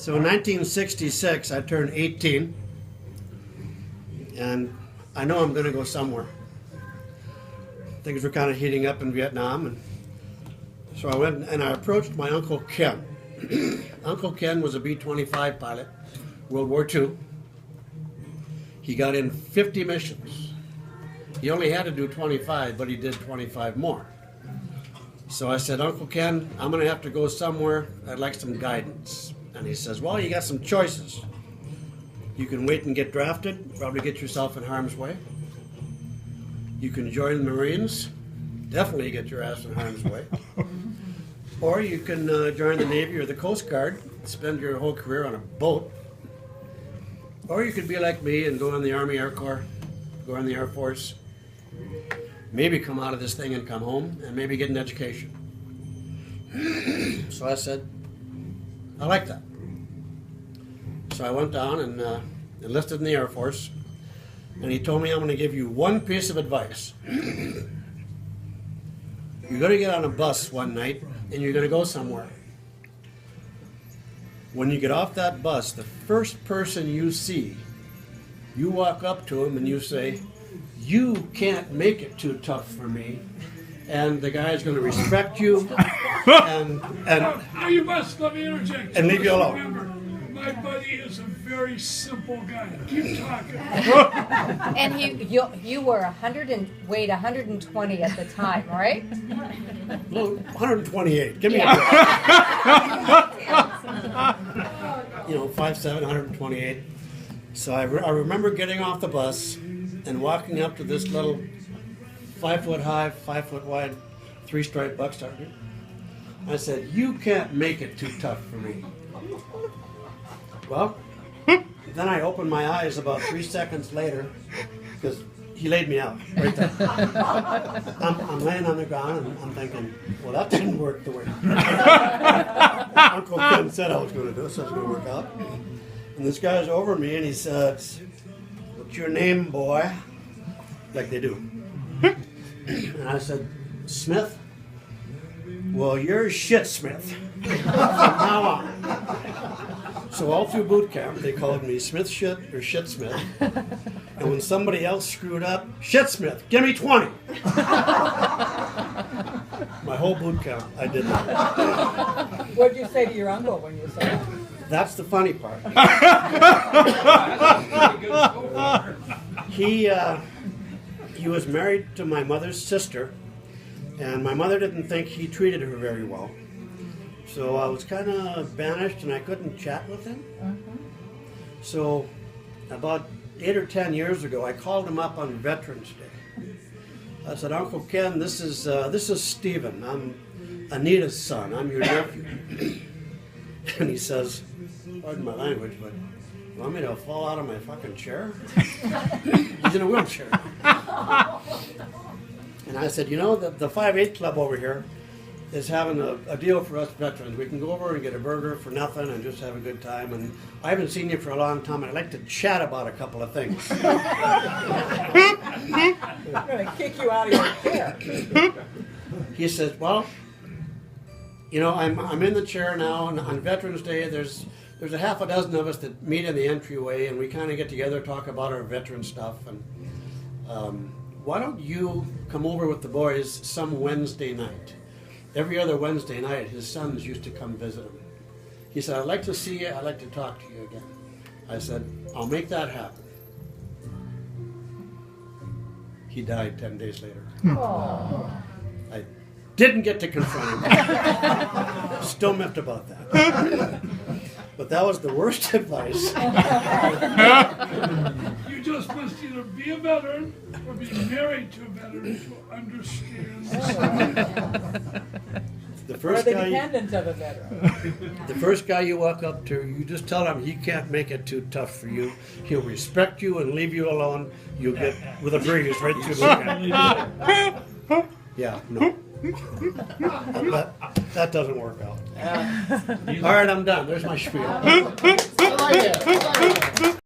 So in 1966, I turned 18, and I know I'm going to go somewhere. Things were kind of heating up in Vietnam, and so I went and I approached my Uncle Ken. Uncle Ken was a B-25 pilot, World War II. He got in 50 missions. He only had to do 25, but he did 25 more. So I said, Uncle Ken, I'm going to have to go somewhere. I'd like some guidance. And he says, well, you got some choices. You can wait and get drafted, probably get yourself in harm's way. You can join the Marines, definitely get your ass in harm's way. Or you can join the Navy or the Coast Guard, spend your whole career on a boat. Or you could be like me and go in the Army Air Corps, go in the Air Force, maybe come out of this thing and come home, and maybe get an education. So I said, I like that. So I went down and enlisted in the Air Force, and he told me, I'm going to give you one piece of advice. You're going to get on a bus one night, and you're going to go somewhere. When you get off that bus, the first person you see, you walk up to him and you say, you can't make it too tough for me. And the guy's going to respect you and you must let me interject. And leave you alone. Remember, my buddy is a very simple guy. Keep talking. And you were 100 and weighed 120 at the time, right? Well, 128. Give me a 5'7", 128. So I remember getting off the bus and walking up to this little 5-foot high, 5-foot wide, 3-stripe buck sergeant. I said, you can't make it too tough for me. Well, then I opened my eyes about 3 seconds later, because he laid me out right there. I'm laying on the ground and I'm thinking, well, that didn't work the way Uncle Ken said I was going to do, so it's going to work out. And this guy's over me and he says, what's your name, boy? Like they do. And I said, Smith? Well, you're shit, Smith. From now on. So all through boot camp, they called me Smith Shit or Shit Smith. And when somebody else screwed up, Shit Smith, give me 20. My whole boot camp, I did that. What did you say to your uncle when you said that? That's the funny part. He was married to my mother's sister, and my mother didn't think he treated her very well. So I was kind of banished, and I couldn't chat with him. So about 8 or 10 years ago, I called him up on Veterans Day. I said, Uncle Ken, this is Stephen. I'm Anita's son. I'm your nephew. And he says, pardon my language, but you want me to fall out of my fucking chair? He's in a wheelchair. And I said, you know, the 5-8 Club over here is having a deal for us veterans. We can go over and get a burger for nothing and just have a good time. And I haven't seen you for a long time. I'd like to chat about a couple of things. I'm going to kick you out of your chair. He says, well, you know, I'm in the chair now, and on Veterans Day, there's a half a dozen of us that meet in the entryway, and we kind of get together, talk about our veteran stuff. And why don't you come over with the boys some Wednesday night? Every other Wednesday night, his sons used to come visit him. He said, I'd like to see you. I'd like to talk to you again. I said, I'll make that happen. He died 10 days later. I didn't get to confront him. Still miffed about that. But that was the worst advice. You just must either be a veteran or be married to a veteran to understand. The Or first the guy, dependent of a veteran. the first guy you walk up to, you just tell him he can't make it too tough for you. He'll respect you and leave you alone. You'll get with a breeze right through the weekend. Yeah, no. That doesn't work out. All right, I'm done. There's my spiel.